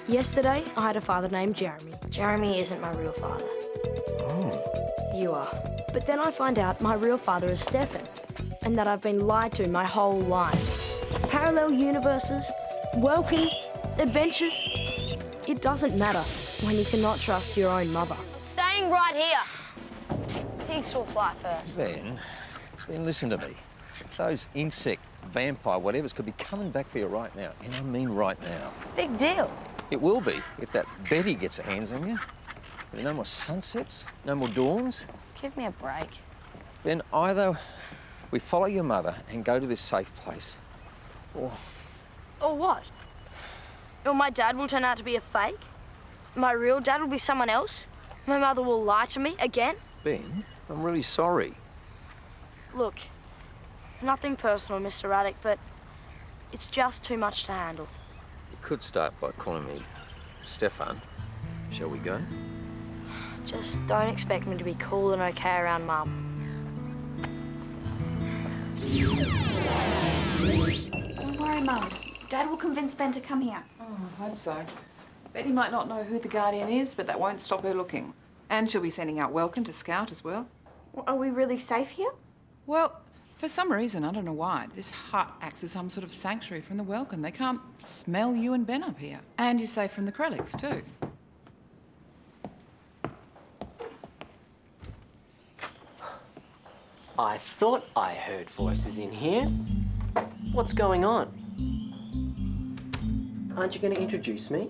Yesterday, I had a father named Jeremy. Jeremy isn't my real father. Oh. You are. But then I find out my real father is Stefan, and that I've been lied to my whole life. Parallel universes, wealthy, adventures. It doesn't matter when you cannot trust your own mother. I'm staying right here. Pigs will fly first. Ben, listen to me. Those insect, vampire, whatevers could be coming back for you right now. And I mean right now. Big deal. It will be if that Betti gets her hands on you. There'll be no more sunsets, no more dawns. Give me a break. Then either we follow your mother and go to this safe place, or... Or what? Or my dad will turn out to be a fake? My real dad will be someone else? My mother will lie to me again? Ben, I'm really sorry. Look, nothing personal, Mr. Raddick, but it's just too much to handle. You could start by calling me Stefan. Shall we go? Just don't expect me to be cool and okay around Mum. Don't worry, Mum. Dad will convince Ben to come here. Oh, I hope so. Betty might not know who the Guardian is, but that won't stop her looking. And she'll be sending out Welcome to Scout as well. Are we really safe here? Well, for some reason, I don't know why, this hut acts as some sort of sanctuary from the Welcome. They can't smell you and Ben up here. And you're safe from the Krelliks, too. I thought I heard voices in here. What's going on? Aren't you going to introduce me?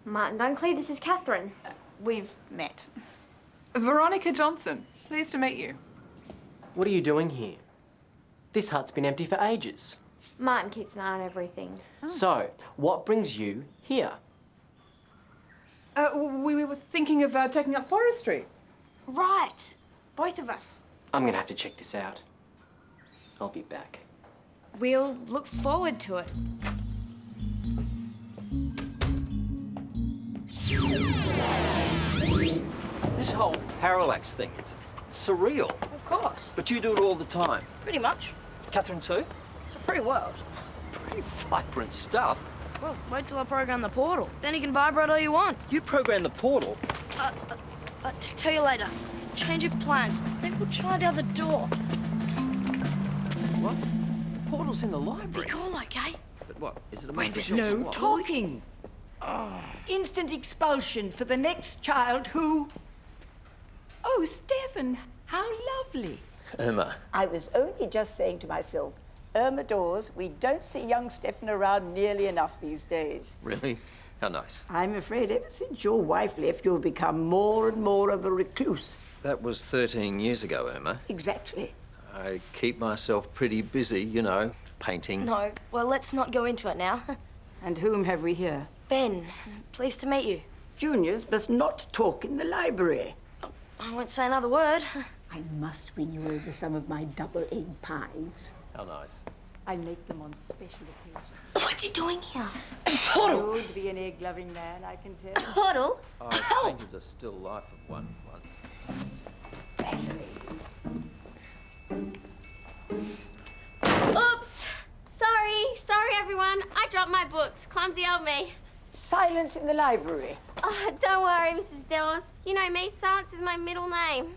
Martin Dunkley, this is Katherine. We've met. Veronica Johnson. Pleased to meet you. What are you doing here? This hut's been empty for ages. Martin keeps an eye on everything. So, what brings you here? We were thinking of taking up forestry. Right. Both of us. I'm going to have to check this out. I'll be back. We'll look forward to it. This whole Parallax thing, it's surreal. Of course. But you do it all the time. Pretty much. Katherine too? It's a free world. Pretty vibrant stuff. Well, wait till I program the portal. Then you can vibrate all you want. You program the portal. Tell you later. Change of plans. Then we'll try down the door. What? Portal's in the Be library. cool, okay? But what? Is it a Wait, magical there's No talking. Instant expulsion for the next child who... Oh, Stefan, how lovely. Irma. I was only just saying to myself, Irma Dawes, we don't see young Stefan around nearly enough these days. Really? How nice. I'm afraid ever since your wife left, you've become more and more of a recluse. That was 13 years ago, Irma. Exactly. I keep myself pretty busy, you know, painting. No, well, let's not go into it now. And whom have we here? Ben, pleased to meet you. Juniors must not talk in the library. I won't say another word. I must bring you over some of my double egg pies. How nice. I make them on special occasions. What are you doing here? You would be an egg-loving man, I can tell. Hoddle? I painted a still life of one once. Fascinating. Oops! Sorry everyone. I dropped my books. Clumsy old me. Silence in the library. Oh, don't worry, Mrs. Dawes. You know me, silence is my middle name.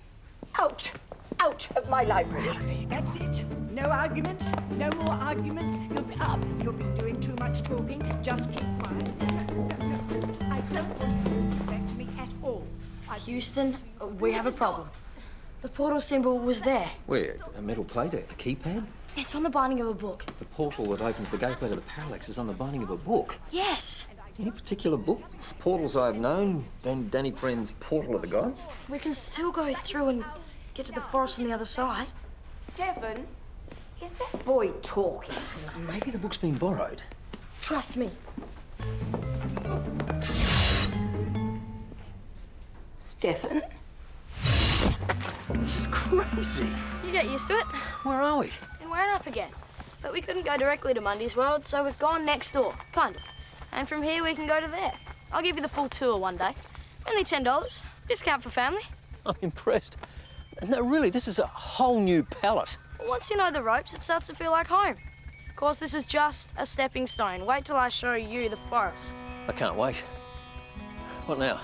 Out! Out of my library. That's it. No arguments. No more arguments. You'll be up. You've been doing too much talking. Just keep quiet. No. I don't want you to speak back to me at all. Houston, we have a problem. The portal symbol was there. Where? A metal plate? A keypad? It's on the binding of a book. The portal that opens the gateway to the Parallax is on the binding of a book. Yes. Any particular book? Portals I've known, then Danny Friend's Portal of the Gods. We can still go through and get to the forest on the other side. Stefan, is that boy talking? Maybe the book's been borrowed. Trust me. Stefan? This is crazy. You get used to it. Where are we? And we're up again. But we couldn't go directly to Mundy's World, so we've gone next door, kind of. And from here we can go to there. I'll give you the full tour one day. Only $10. Discount for family. I'm impressed. No, really, this is a whole new palette. Once you know the ropes, it starts to feel like home. course, this is just a stepping stone. Wait till I show you the forest. I can't wait. What now?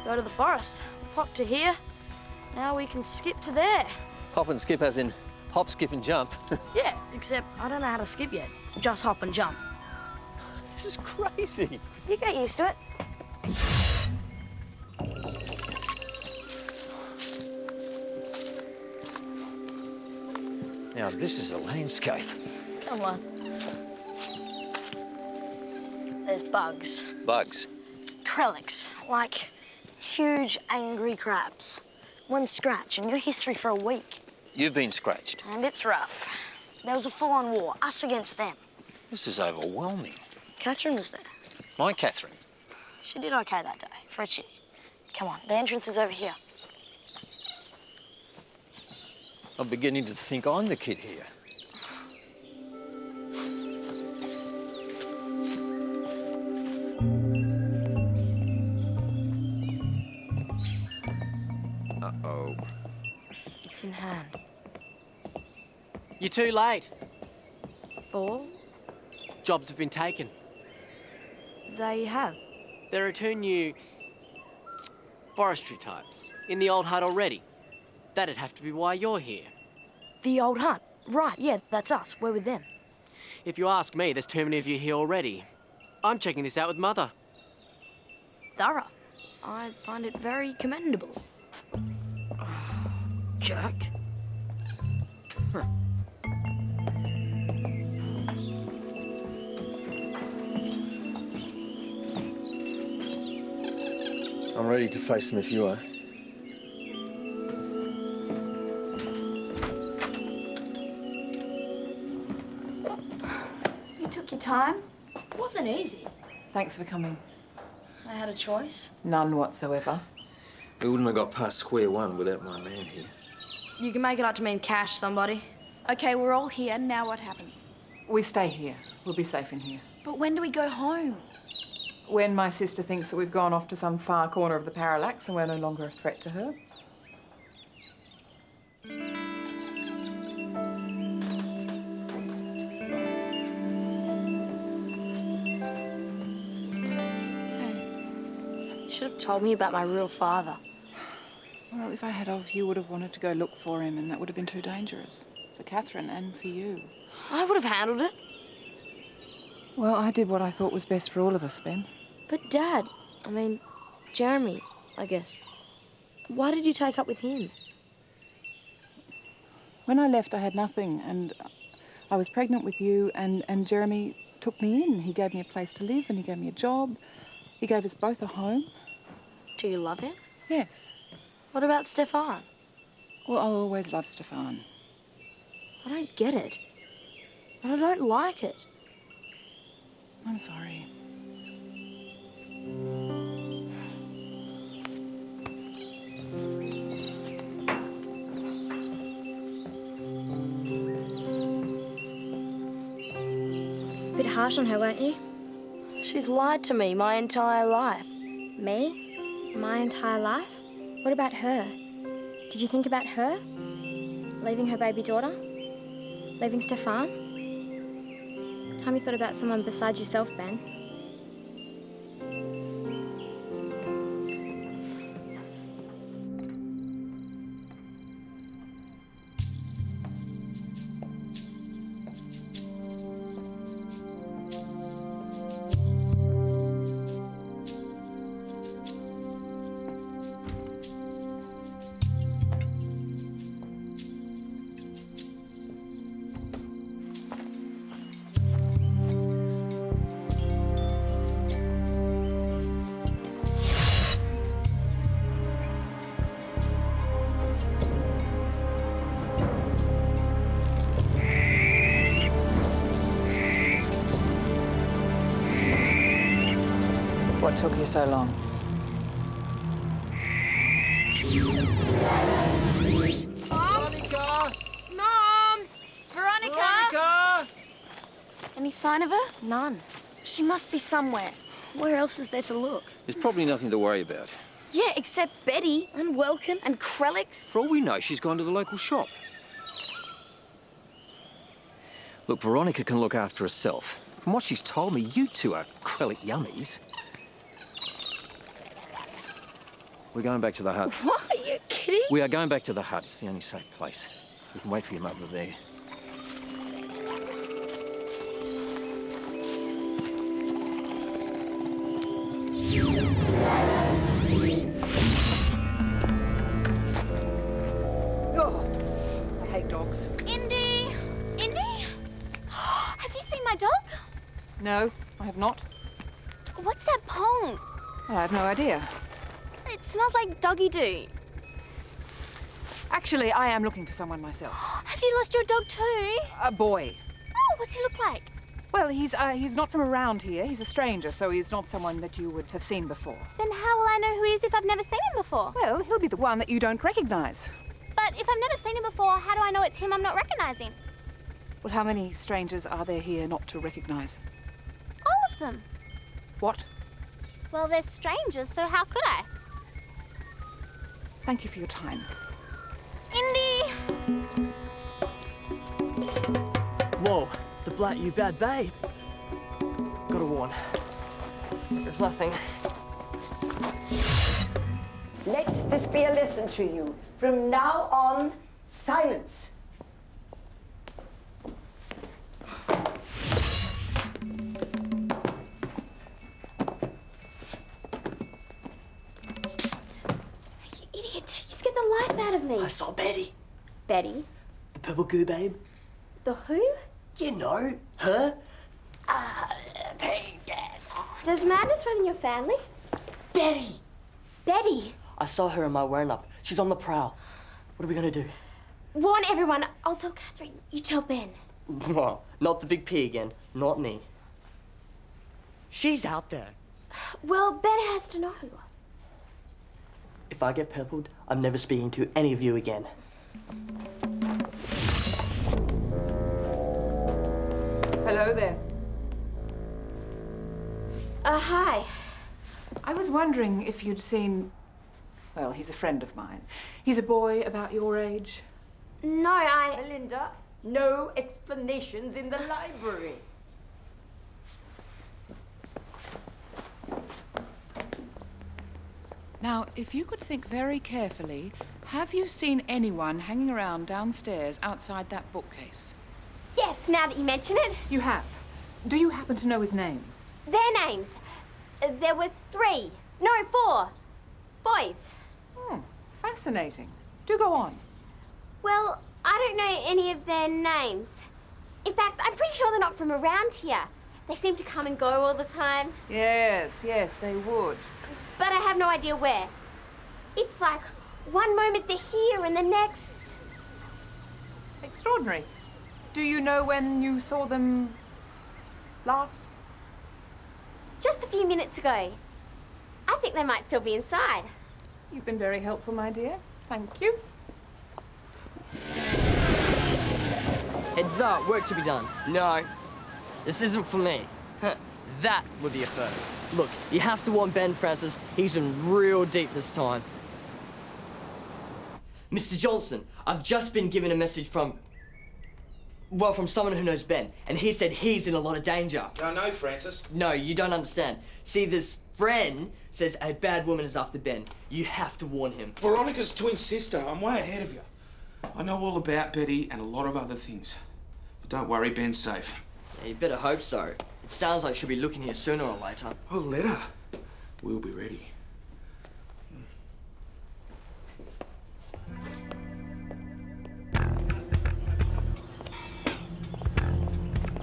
Go to the forest, hop to here. Now we can skip to there. Hop and skip as in hop, skip and jump. Yeah, except I don't know how to skip yet. Just hop and jump. This is crazy. You get used to it. Now, this is a landscape. Come on. There's bugs. Bugs. Parallax, like huge angry crabs. One scratch and you're history for a week. You've been scratched. And it's rough. There was a full-on war, us against them. This is overwhelming. Katherine was there. My Katherine. She did okay that day, for a chick. Come on, the entrance is over here. I'm beginning to think I'm the kid here. Uh-oh. It's in hand. You're too late. For? Jobs have been taken. They have. There are 2 new forestry types in the old hut already. That'd have to be why you're here. The old hut. Right, yeah, that's us. We're with them. If you ask me, there's too many of you here already. I'm checking this out with Mother. Thorough. I find it very commendable. Jerk. I'm ready to face them if you are. You took your time. It wasn't easy. Thanks for coming. I had a choice. None whatsoever. We wouldn't have got past square one without my man here. You can make it up to me in cash, somebody. Okay, we're all here. Now what happens? We stay here. We'll be safe in here. But when do we go home? When my sister thinks that we've gone off to some far corner of the Parallax and we're no longer a threat to her. You should have told me about my real father. Well, if I had of, you would have wanted to go look for him, and that would have been too dangerous. For Katherine and for you. I would have handled it. Well, I did what I thought was best for all of us, Ben. But Dad, I mean, Jeremy, I guess. Why did you take up with him? When I left, I had nothing, and I was pregnant with you, and Jeremy took me in. He gave me a place to live, and he gave me a job. He gave us both a home. Do you love him? Yes. What about Stefan? Well, I'll always love Stefan. I don't get it. And I don't like it. I'm sorry. Bit harsh on her, weren't you? She's lied to me my entire life. Me? My entire life? What about her? Did you think about her? Leaving her baby daughter? Leaving Stefan? Time you thought about someone besides yourself, Ben. What took you so long? Veronica! Mom! Veronica! Any sign of her? None. She must be somewhere. Where else is there to look? There's probably nothing to worry about. Yeah, except Betti And Welkin? and Parallax. For all we know, she's gone to the local shop. Look, Veronica can look after herself. From what she's told me, you two are acrylic yummies. We're going back to the hut. What? Are you kidding? We are going back to the hut. It's the only safe place. We can wait for your mother there. Oh, I hate dogs. Indy! Indy? Have you seen my dog? No, I have not. What's that pong? I have no idea. It smells like doggy doo. Actually, I am looking for someone myself. Have you lost your dog too? A boy. Oh, what's he look like? Well, he's not from around here. He's a stranger, so he's not someone that you would have seen before. Then how will I know who he is if I've never seen him before? Well, he'll be the one that you don't recognize. But if I've never seen him before, how do I know it's him I'm not recognizing? Well, how many strangers are there here not to recognize? All of them. What? Well, they're strangers, so how could I? Thank you for your time. Indy! Whoa, the blat you bad babe. Gotta warn. There's nothing. Let this be a lesson to you. From now on, silence. You idiot! You scared the life out of me. I saw Betty. Betty? The purple goo babe. The who? You know, her. Does madness run in your family? Betty! Betty! I saw her in my wearing up. She's on the prowl. What are we gonna do? Warn everyone. I'll tell Katherine. You tell Ben. No, not the big P again. Not me. She's out there. Well, Ben has to know. If I get purpled, I'm never speaking to any of you again. Hello there. Hi. I was wondering if you'd seen... Well, he's a friend of mine. He's a boy about your age. No, Melinda, no explanations in the library. Now, if you could think very carefully, have you seen anyone hanging around downstairs outside that bookcase? Yes, now that you mention it. You have. Do you happen to know his name? Their names. There were 3. No, 4. Boys. Fascinating. Do go on. Well, I don't know any of their names. In fact, I'm pretty sure they're not from around here. They seem to come and go all the time. Yes, they would. But I have no idea where. It's like one moment they're here and the next... Extraordinary. Do you know when you saw them last? Just a few minutes ago. I think they might still be inside. You've been very helpful, my dear. Thank you. Heads up, work to be done. No, this isn't for me. That would be a first. Look, you have to warn Ben, Francis. He's in real deep this time. Mr. Johnson, I've just been given a message from someone who knows Ben, and he said he's in a lot of danger. I know, Francis. No, you don't understand. See, this friend says a bad woman is after Ben. You have to warn him. Veronica's twin sister. I'm way ahead of you. I know all about Betty and a lot of other things. But don't worry, Ben's safe. Yeah, you better hope so. It sounds like she'll be looking here sooner or later. Oh, let her. We'll be ready.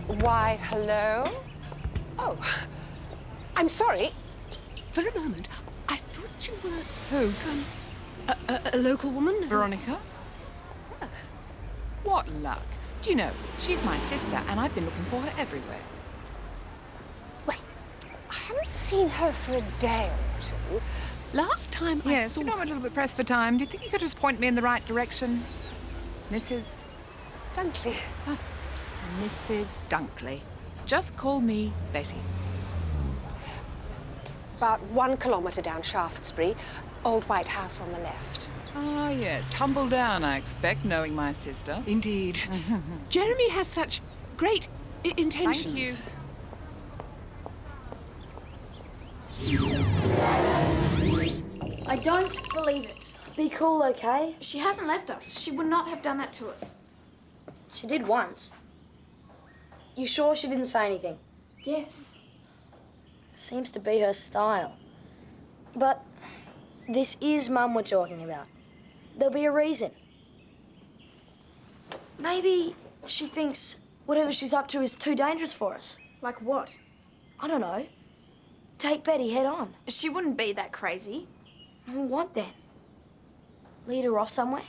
Why, hello? Oh, I'm sorry. For a moment, I thought you were... Who? A local woman? Veronica? What luck. Do you know, she's my sister, and I've been looking for her everywhere. Wait, I haven't seen her for a day or two. Last time I Yes, saw... you know, I'm a little bit pressed for time. Do you think you could just point me in the right direction? Mrs. Dunkley. Mrs. Dunkley. Just call me Betty. About 1 kilometre down Shaftesbury, old white house on the left. Ah, yes. Tumble down, I expect, knowing my sister. Indeed. Jeremy has such great intentions. I don't believe it. Be cool, okay? She hasn't left us. She would not have done that to us. She did once. You sure she didn't say anything? Yes. Seems to be her style. But this is Mum we're talking about. There'll be a reason. Maybe she thinks whatever she's up to is too dangerous for us. Like what? I don't know. Take Betty head on. She wouldn't be that crazy. Well, what then? Lead her off somewhere?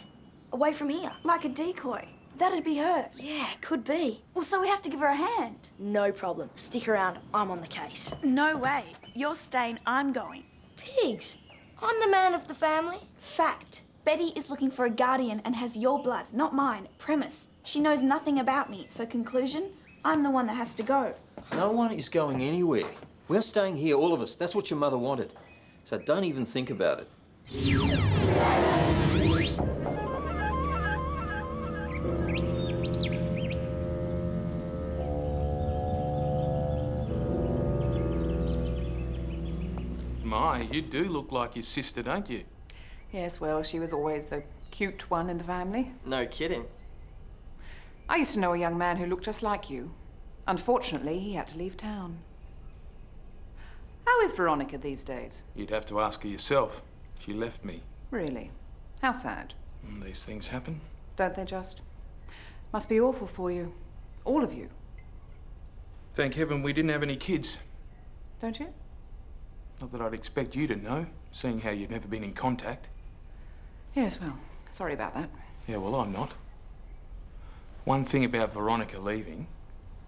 Away from here? Like a decoy. That'd be her. Yeah, could be. Well, so we have to give her a hand. No problem. Stick around. I'm on the case. No way. You're staying, I'm going. Pigs. I'm the man of the family. Fact. Betty is looking for a guardian and has your blood, not mine. Premise. She knows nothing about me, so conclusion, I'm the one that has to go. No one is going anywhere. We're staying here, all of us. That's what your mother wanted. So don't even think about it. My, you do look like your sister, don't you? Yes, well, she was always the cute one in the family. No kidding. I used to know a young man who looked just like you. Unfortunately, he had to leave town. How is Veronica these days? You'd have to ask her yourself. She left me. Really? How sad. These things happen. Don't they just? Must be awful for you. All of you. Thank heaven we didn't have any kids. Don't you? Not that I'd expect you to know, seeing how you've never been in contact. Yes, well, sorry about that. Yeah, well, I'm not. One thing about Veronica leaving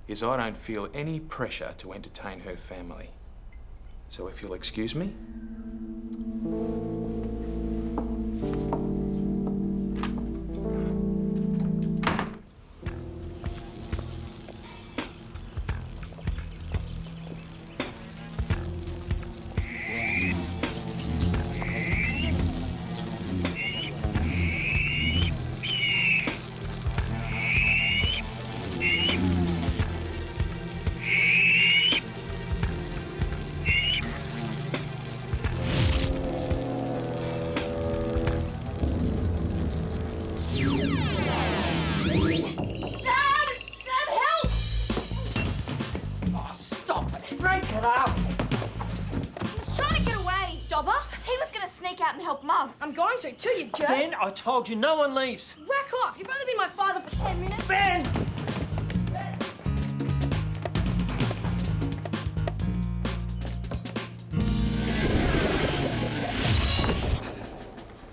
is I don't feel any pressure to entertain her family. So if you'll excuse me. I'm going to, you jerk. Ben, I told you, no one leaves. Whack off. You've only been my father for 10 minutes. Ben!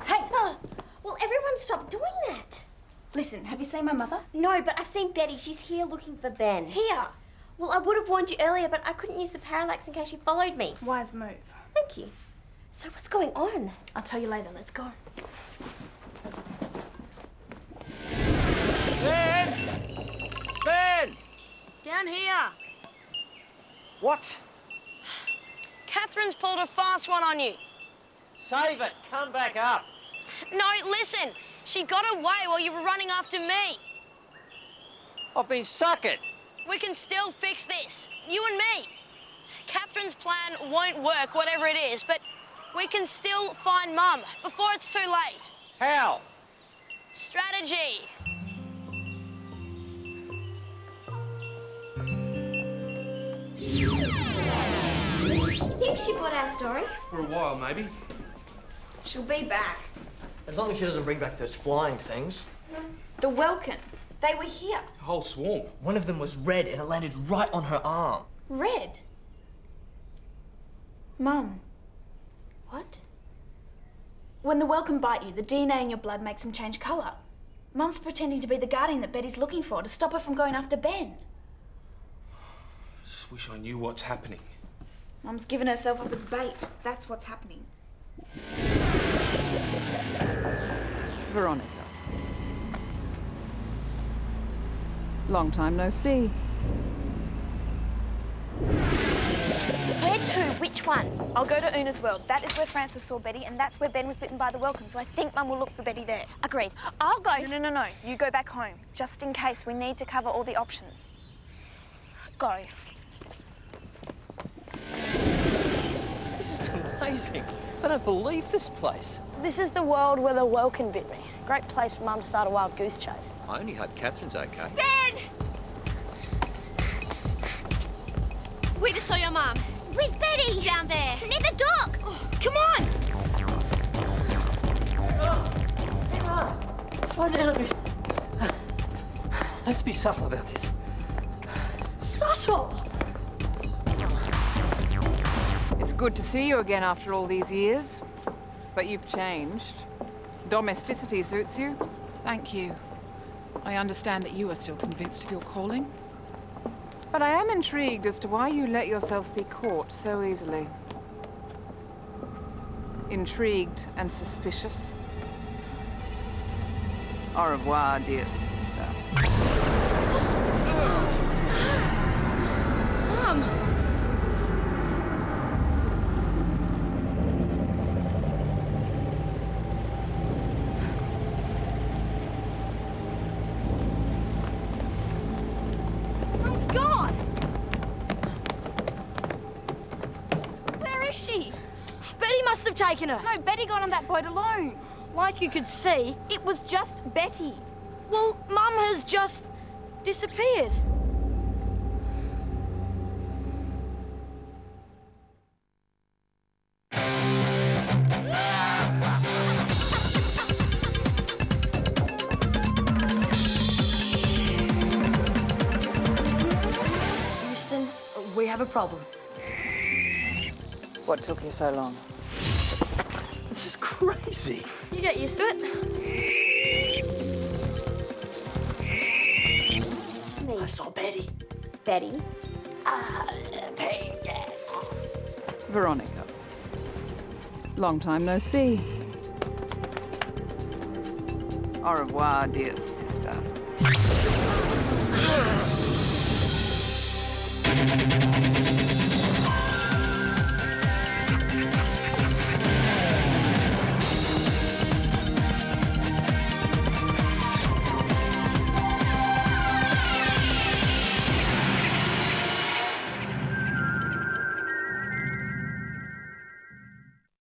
Hey! Will everyone stop doing that? Listen, have you seen my mother? No, but I've seen Betty. She's here looking for Ben. Here. Well, I would have warned you earlier, but I couldn't use the parallax in case she followed me. Wise move. Thank you. So what's going on? I'll tell you later. Let's go. Ben! Ben! Down here. What? Katherine's pulled a fast one on you. Save it. Come back up. No, listen. She got away while you were running after me. I've been suckered. We can still fix this. You and me. Katherine's plan won't work, whatever it is, but we can still find Mum before it's too late. How? Strategy. I think she bought our story. For a while, maybe. She'll be back. As long as she doesn't bring back those flying things. The Welkin. They were here. A whole swarm. One of them was red and it landed right on her arm. Red. Mum. What? When the Welkin bite you, the DNA in your blood makes them change colour. Mum's pretending to be the guardian that Betty's looking for to stop her from going after Ben. Just wish I knew what's happening. Mum's given herself up as bait. That's what's happening. Veronica. Long time no see. Where to? Which one? I'll go to Una's world. That is where Francis saw Betty, and that's where Ben was bitten by the Welkin, so I think Mum will look for Betty there. Agreed. I'll go. No. You go back home. Just in case, we need to cover all the options. Go. This is amazing. I don't believe this place. This is the world where the welkin bit me. Great place for Mum to start a wild goose chase. I only hope Katherine's okay. Ben! We just saw your mum. With Betty. Down there. Near the dock. Oh, come on! Hang on. Slow down a bit. Let's be subtle about this. Subtle? It's good to see you again after all these years. But you've changed. Domesticity suits you. Thank you. I understand that you are still convinced of your calling. But I am intrigued as to why you let yourself be caught so easily. Intrigued and suspicious. Au revoir, dear sister. Mum! Mum's gone! Where is she? Betty must have taken her. No, Betty got on that boat alone. Like you could see. It was just Betty. Well, Mum has just disappeared. Houston, we have a problem. What took you so long? This is crazy. You get used to it. I saw Betty. Betty? Betty, yeah. Veronica. Long time no see. Au revoir, dear sister.